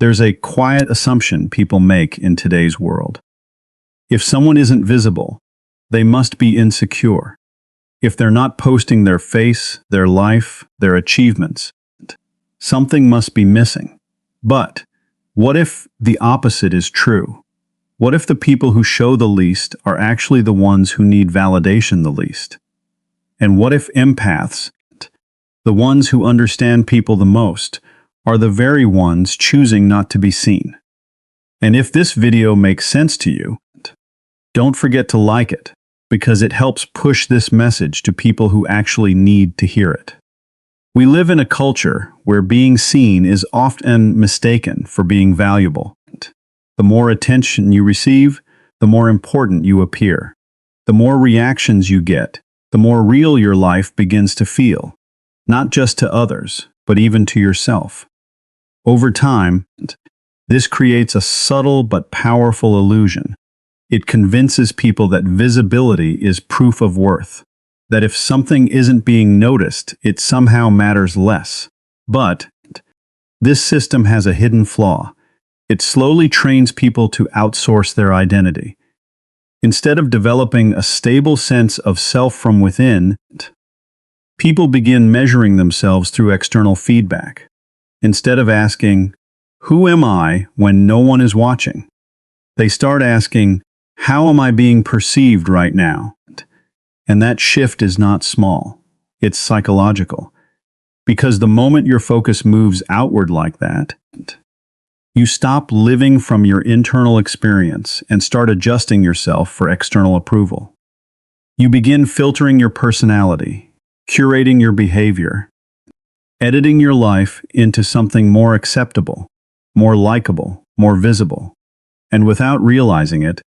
There's a quiet assumption people make in today's world. If someone isn't visible, they must be insecure. If they're not posting their face, their life, their achievements, something must be missing. But what if the opposite is true? What if the people who show the least are actually the ones who need validation the least? And what if empaths, the ones who understand people the most, are the very ones choosing not to be seen? And if this video makes sense to you, don't forget to like it, because it helps push this message to people who actually need to hear it. We live in a culture where being seen is often mistaken for being valuable. The more attention you receive, the more important you appear. The more reactions you get, the more real your life begins to feel, not just to others, but even to yourself. Over time, this creates a subtle but powerful illusion. It convinces people that visibility is proof of worth, that if something isn't being noticed, it somehow matters less. But this system has a hidden flaw. It slowly trains people to outsource their identity. Instead of developing a stable sense of self from within, people begin measuring themselves through external feedback. Instead of asking, "Who am I?" when no one is watching, they start asking, "How am I being perceived right now?" And that shift is not small. It's psychological. Because the moment your focus moves outward like that, you stop living from your internal experience and start adjusting yourself for external approval. You begin filtering your personality, curating your behavior, editing your life into something more acceptable, more likable, more visible. And without realizing it,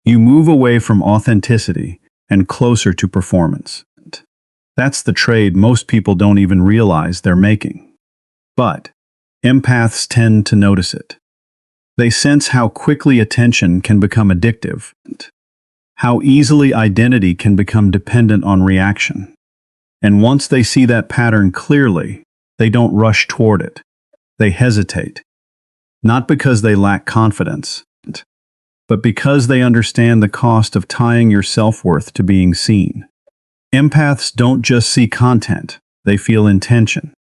you move away from authenticity and closer to performance. That's the trade most people don't even realize they're making. But empaths tend to notice it. They sense how quickly attention can become addictive, how easily identity can become dependent on reaction. And once they see that pattern clearly, they don't rush toward it. They hesitate. Not because they lack confidence, but because they understand the cost of tying your self-worth to being seen. Empaths don't just see content, they feel intention.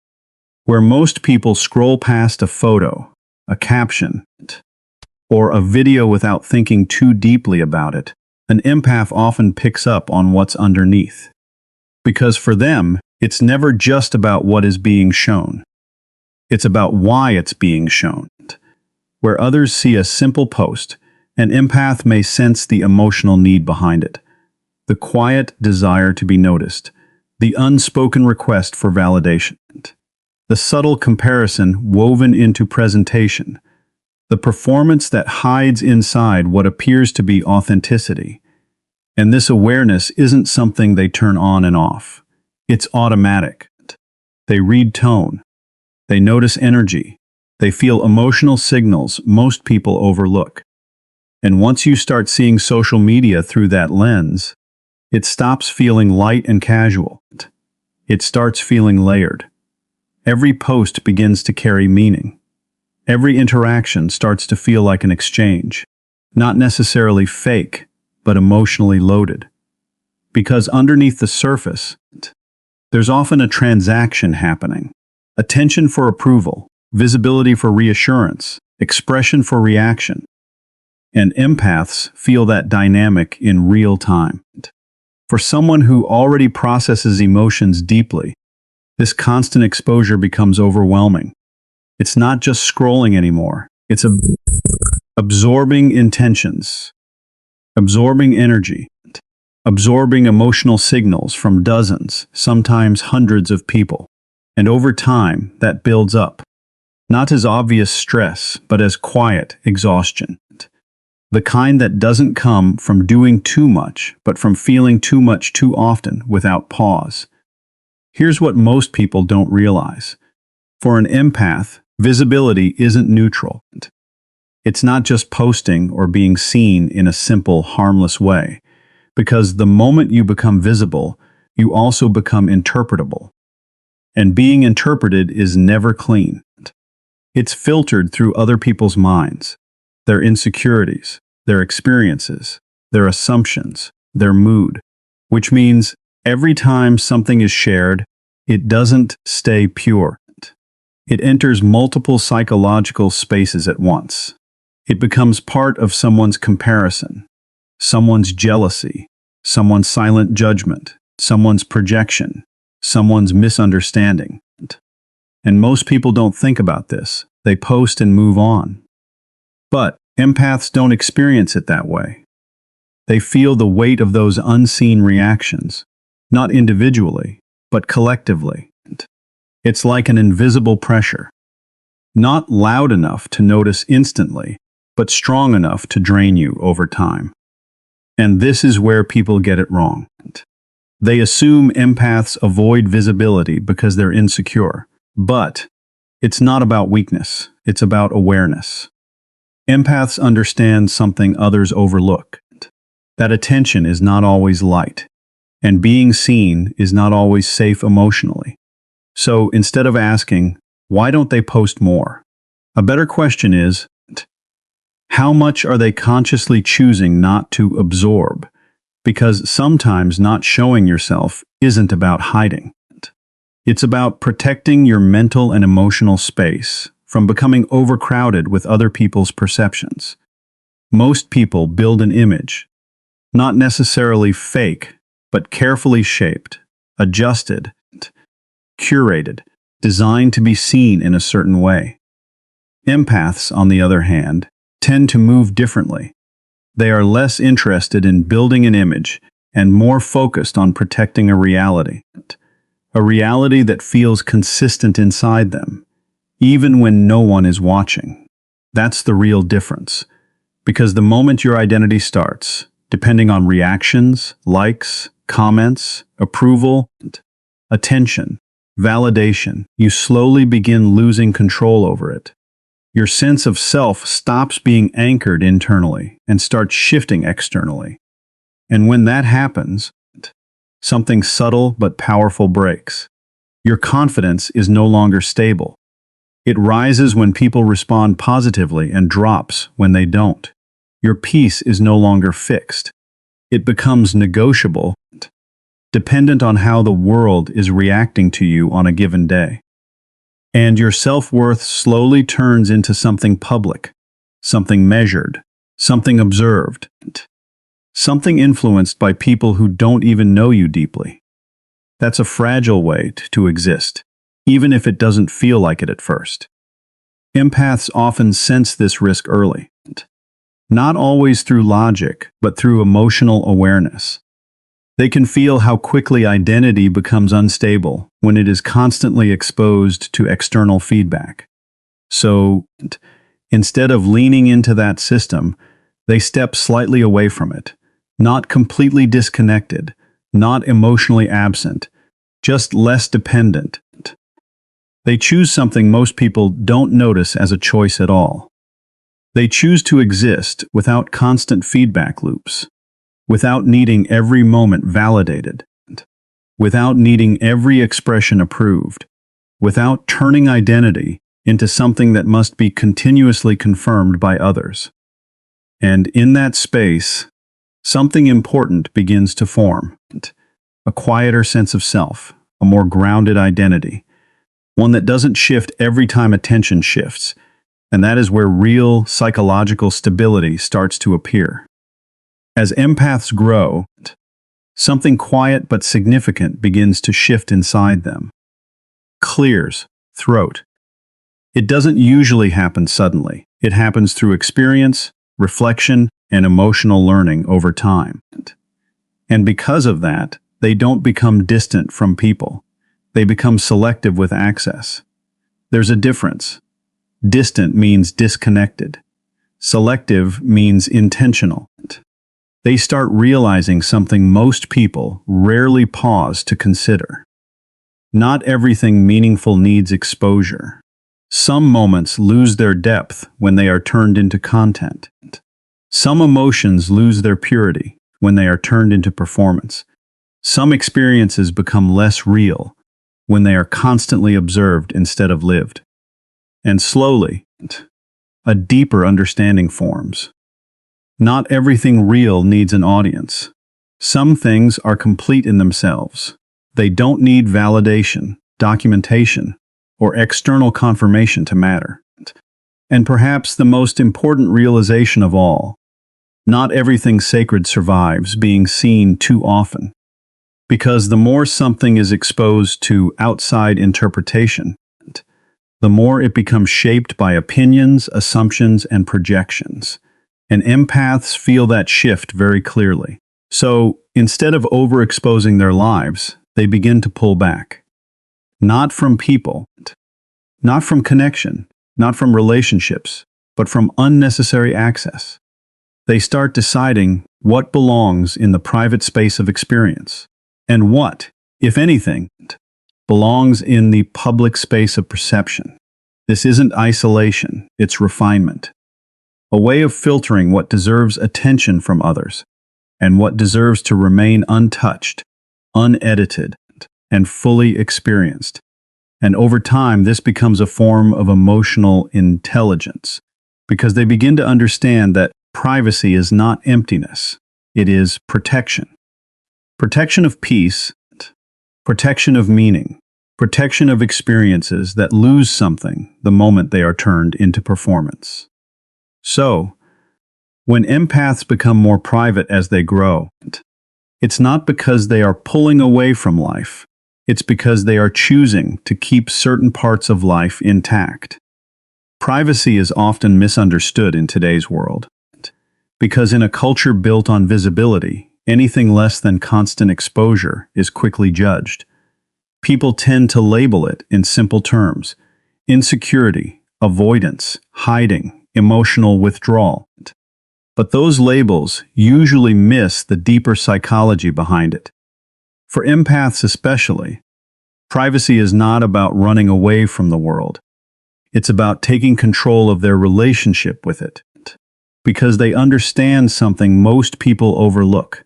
Where most people scroll past a photo, a caption, or a video without thinking too deeply about it, an empath often picks up on what's underneath. Because for them, it's never just about what is being shown. It's about why it's being shown. Where others see a simple post, an empath may sense the emotional need behind it, the quiet desire to be noticed, the unspoken request for validation, the subtle comparison woven into presentation, the performance that hides inside what appears to be authenticity. And this awareness isn't something they turn on and off. It's automatic. They read tone. They notice energy. They feel emotional signals most people overlook. And once you start seeing social media through that lens, it stops feeling light and casual. It starts feeling layered. Every post begins to carry meaning. Every interaction starts to feel like an exchange, not necessarily fake, but emotionally loaded. Because underneath the surface, there's often a transaction happening. Attention for approval, visibility for reassurance, expression for reaction. And empaths feel that dynamic in real time. For someone who already processes emotions deeply, this constant exposure becomes overwhelming. It's not just scrolling anymore. It's absorbing intentions, absorbing energy, absorbing emotional signals from dozens, sometimes hundreds of people. And over time, that builds up, not as obvious stress, but as quiet exhaustion. The kind that doesn't come from doing too much, but from feeling too much too often without pause. Here's what most people don't realize. For an empath, visibility isn't neutral. It's not just posting or being seen in a simple, harmless way. Because the moment you become visible, you also become interpretable. And being interpreted is never clean. It's filtered through other people's minds, their insecurities, their experiences, their assumptions, their mood, which means every time something is shared, it doesn't stay pure. It enters multiple psychological spaces at once. It becomes part of someone's comparison, someone's jealousy, someone's silent judgment, someone's projection, someone's misunderstanding. And most people don't think about this. They post and move on. But empaths don't experience it that way. They feel the weight of those unseen reactions, not individually, but collectively. It's like an invisible pressure, not loud enough to notice instantly, but strong enough to drain you over time. And this is where people get it wrong. They assume empaths avoid visibility because they're insecure. But it's not about weakness, it's about awareness. Empaths understand something others overlook. That attention is not always light, and being seen is not always safe emotionally. So instead of asking, why don't they post more? A better question is, how much are they consciously choosing not to absorb? Because sometimes not showing yourself isn't about hiding. It's about protecting your mental and emotional space from becoming overcrowded with other people's perceptions. Most people build an image, not necessarily fake, but carefully shaped, adjusted, curated, designed to be seen in a certain way. Empaths, on the other hand, tend to move differently. They are less interested in building an image and more focused on protecting a reality that feels consistent inside them, even when no one is watching. That's the real difference, because the moment your identity starts, depending on reactions, likes, comments, approval, attention, validation, you slowly begin losing control over it. Your sense of self stops being anchored internally and starts shifting externally. And when that happens, something subtle but powerful breaks. Your confidence is no longer stable. It rises when people respond positively and drops when they don't. Your peace is no longer fixed. It becomes negotiable, dependent on how the world is reacting to you on a given day. And your self-worth slowly turns into something public, something measured, something observed, something influenced by people who don't even know you deeply. That's a fragile way to exist, even if it doesn't feel like it at first. Empaths often sense this risk early, not always through logic, but through emotional awareness. They can feel how quickly identity becomes unstable when it is constantly exposed to external feedback. So, instead of leaning into that system, they step slightly away from it, not completely disconnected, not emotionally absent, just less dependent. They choose something most people don't notice as a choice at all. They choose to exist without constant feedback loops, without needing every moment validated, without needing every expression approved, without turning identity into something that must be continuously confirmed by others. And in that space, something important begins to form, a quieter sense of self, a more grounded identity, one that doesn't shift every time attention shifts, and that is where real psychological stability starts to appear. As empaths grow, something quiet but significant begins to shift inside them. Clears, throat. It doesn't usually happen suddenly. It happens through experience, reflection, and emotional learning over time. And because of that, they don't become distant from people. They become selective with access. There's a difference. Distant means disconnected. Selective means intentional. They start realizing something most people rarely pause to consider. Not everything meaningful needs exposure. Some moments lose their depth when they are turned into content. Some emotions lose their purity when they are turned into performance. Some experiences become less real when they are constantly observed instead of lived. And slowly, a deeper understanding forms. Not everything real needs an audience. Some things are complete in themselves. They don't need validation, documentation, or external confirmation to matter. And perhaps the most important realization of all, not everything sacred survives being seen too often. Because the more something is exposed to outside interpretation, the more it becomes shaped by opinions, assumptions, and projections. And empaths feel that shift very clearly. So, instead of overexposing their lives, they begin to pull back. Not from people, not from connection, not from relationships, but from unnecessary access. They start deciding what belongs in the private space of experience, and what, if anything, belongs in the public space of perception. This isn't isolation, it's refinement. A way of filtering what deserves attention from others, and what deserves to remain untouched, unedited, and fully experienced. And over time, this becomes a form of emotional intelligence, because they begin to understand that privacy is not emptiness, it is protection. Protection of peace, protection of meaning, protection of experiences that lose something the moment they are turned into performance. So, when empaths become more private as they grow, it's not because they are pulling away from life, it's because they are choosing to keep certain parts of life intact. Privacy is often misunderstood in today's world, because in a culture built on visibility, anything less than constant exposure is quickly judged. People tend to label it in simple terms: insecurity, avoidance, hiding, emotional withdrawal. But those labels usually miss the deeper psychology behind it. For empaths especially, privacy is not about running away from the world. It's about taking control of their relationship with it, because they understand something most people overlook.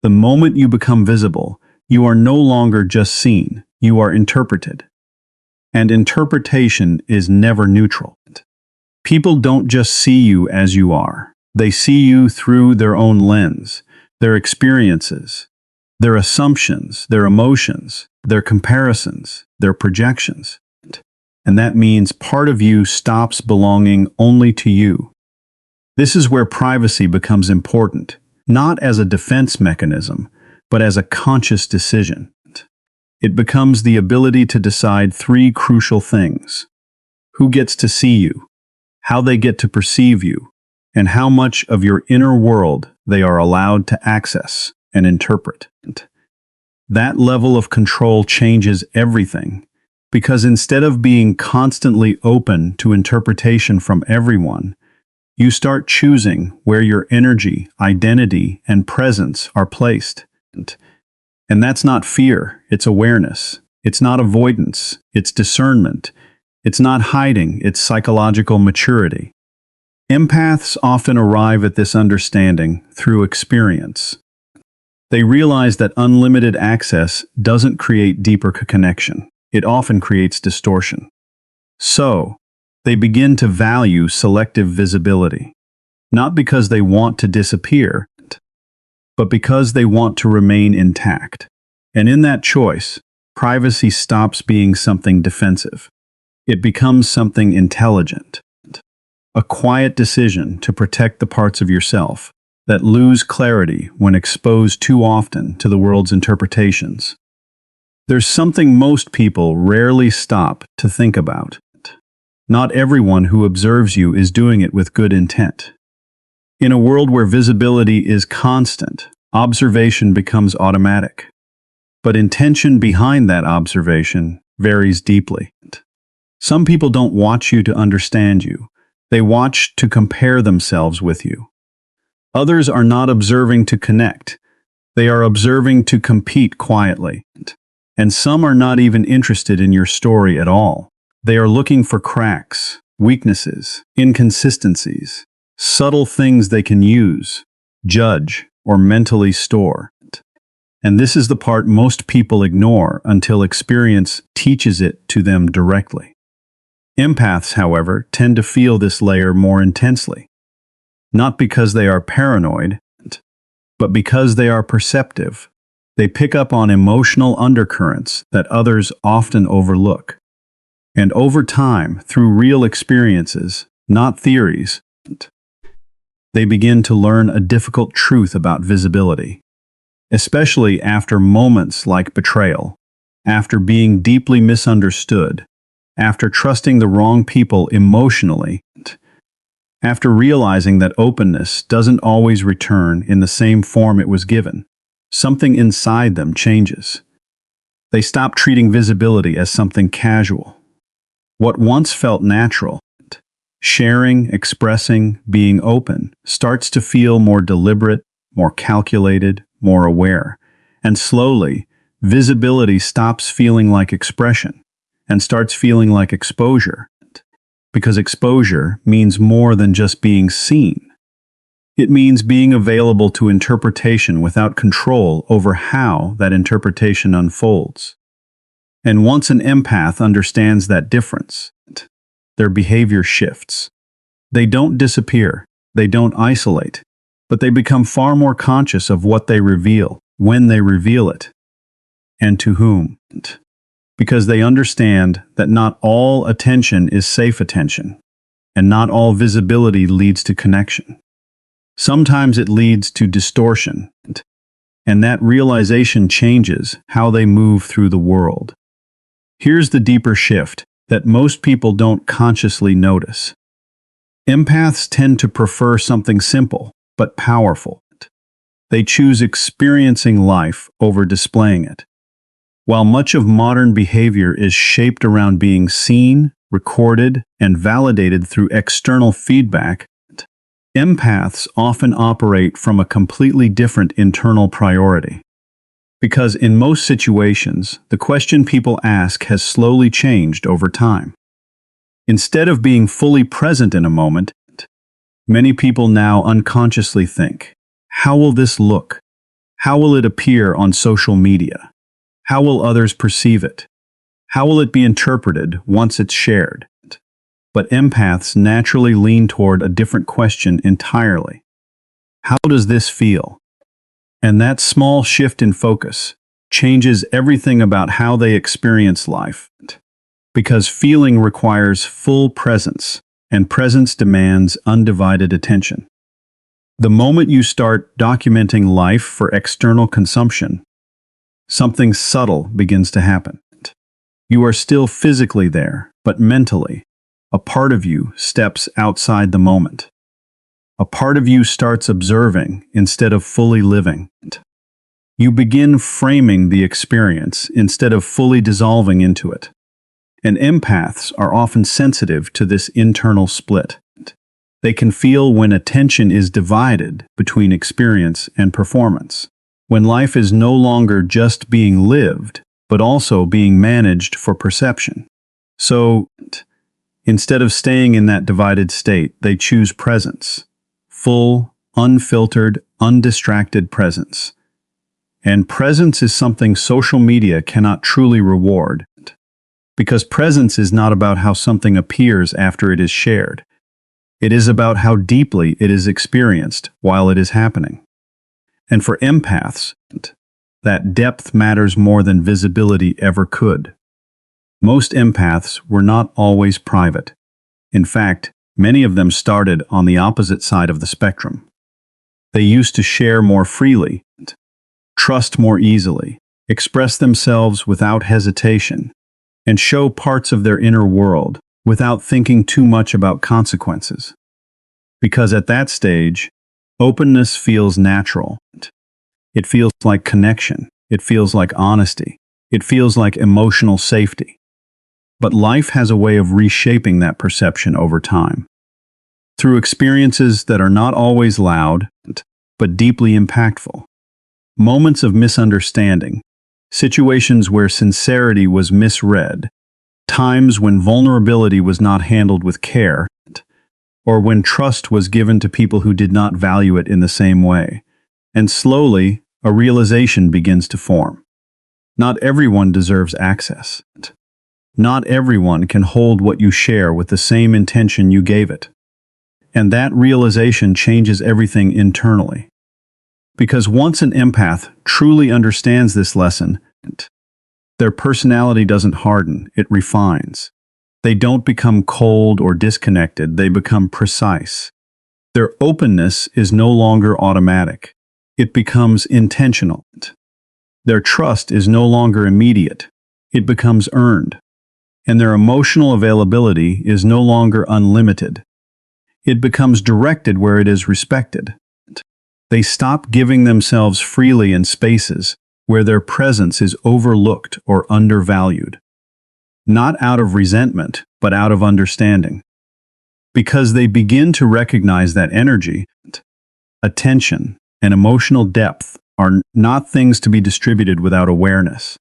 The moment you become visible, you are no longer just seen, you are interpreted. And interpretation is never neutral. People don't just see you as you are. They see you through their own lens, their experiences, their assumptions, their emotions, their comparisons, their projections. And that means part of you stops belonging only to you. This is where privacy becomes important, not as a defense mechanism, but as a conscious decision. It becomes the ability to decide three crucial things: who gets to see you, how they get to perceive you, and how much of your inner world they are allowed to access and interpret. That level of control changes everything, because instead of being constantly open to interpretation from everyone, you start choosing where your energy, identity, and presence are placed. And that's not fear, it's awareness. It's not avoidance, it's discernment. It's not hiding, it's psychological maturity. Empaths often arrive at this understanding through experience. They realize that unlimited access doesn't create deeper connection. It often creates distortion. So, they begin to value selective visibility, not because they want to disappear, but because they want to remain intact. And in that choice, privacy stops being something defensive. It becomes something intelligent, a quiet decision to protect the parts of yourself that lose clarity when exposed too often to the world's interpretations. There's something most people rarely stop to think about. Not everyone who observes you is doing it with good intent. In a world where visibility is constant, observation becomes automatic. But intention behind that observation varies deeply. Some people don't watch you to understand you. They watch to compare themselves with you. Others are not observing to connect. They are observing to compete quietly. And some are not even interested in your story at all. They are looking for cracks, weaknesses, inconsistencies, subtle things they can use, judge, or mentally store. And this is the part most people ignore until experience teaches it to them directly. Empaths, however, tend to feel this layer more intensely, not because they are paranoid, but because they are perceptive. They pick up on emotional undercurrents that others often overlook. And over time, through real experiences, not theories, they begin to learn a difficult truth about visibility, especially after moments like betrayal, after being deeply misunderstood, after trusting the wrong people emotionally, after realizing that openness doesn't always return in the same form it was given. Something inside them changes. They stop treating visibility as something casual. What once felt natural, sharing, expressing, being open, starts to feel more deliberate, more calculated, more aware. And slowly, visibility stops feeling like expression and starts feeling like exposure. Because exposure means more than just being seen. It means being available to interpretation without control over how that interpretation unfolds. And once an empath understands that difference, their behavior shifts. They don't disappear, they don't isolate, but they become far more conscious of what they reveal, when they reveal it, and to whom. Because they understand that not all attention is safe attention, and not all visibility leads to connection. Sometimes it leads to distortion, and that realization changes how they move through the world. Here's the deeper shift that most people don't consciously notice. Empaths tend to prefer something simple but powerful. They choose experiencing life over displaying it. While much of modern behavior is shaped around being seen, recorded, and validated through external feedback, empaths often operate from a completely different internal priority. Because in most situations, the question people ask has slowly changed over time. Instead of being fully present in a moment, many people now unconsciously think, how will this look? How will it appear on social media? How will others perceive it? How will it be interpreted once it's shared? But empaths naturally lean toward a different question entirely. How does this feel? And that small shift in focus changes everything about how they experience life. Because feeling requires full presence, and presence demands undivided attention. The moment you start documenting life for external consumption, something subtle begins to happen. You are still physically there, but mentally, a part of you steps outside the moment. A part of you starts observing instead of fully living. You begin framing the experience instead of fully dissolving into it. And empaths are often sensitive to this internal split. They can feel when attention is divided between experience and performance, when life is no longer just being lived, but also being managed for perception. So, instead of staying in that divided state, they choose presence. Full, unfiltered, undistracted presence. And presence is something social media cannot truly reward. Because presence is not about how something appears after it is shared. It is about how deeply it is experienced while it is happening. And for empaths, that depth matters more than visibility ever could. Most empaths were not always private. In fact, many of them started on the opposite side of the spectrum. They used to share more freely, trust more easily, express themselves without hesitation, and show parts of their inner world without thinking too much about consequences. Because at that stage, openness feels natural. It feels like connection. It feels like honesty. It feels like emotional safety. But life has a way of reshaping that perception over time. Through experiences that are not always loud, but deeply impactful. Moments of misunderstanding, situations where sincerity was misread, times when vulnerability was not handled with care, or when trust was given to people who did not value it in the same way. And slowly, a realization begins to form. Not everyone deserves access. Not everyone can hold what you share with the same intention you gave it. And that realization changes everything internally. Because once an empath truly understands this lesson, their personality doesn't harden, it refines. They don't become cold or disconnected, they become precise. Their openness is no longer automatic. It becomes intentional. Their trust is no longer immediate. It becomes earned. And their emotional availability is no longer unlimited. It becomes directed where it is respected. They stop giving themselves freely in spaces where their presence is overlooked or undervalued. Not out of resentment, but out of understanding. Because they begin to recognize that energy, attention, and emotional depth are not things to be distributed without awareness.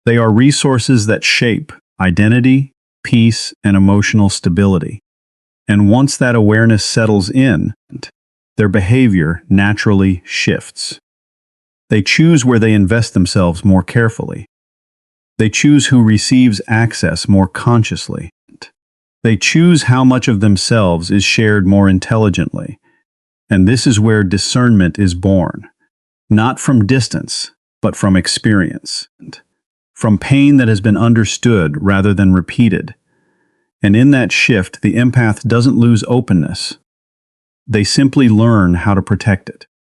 They are resources that shape identity, peace, and emotional stability. And once that awareness settles in, their behavior naturally shifts. They choose where they invest themselves more carefully. They choose who receives access more consciously. They choose how much of themselves is shared more intelligently. And this is where discernment is born, not from distance, but from experience, from pain that has been understood rather than repeated. And in that shift, the empath doesn't lose openness. They simply learn how to protect it.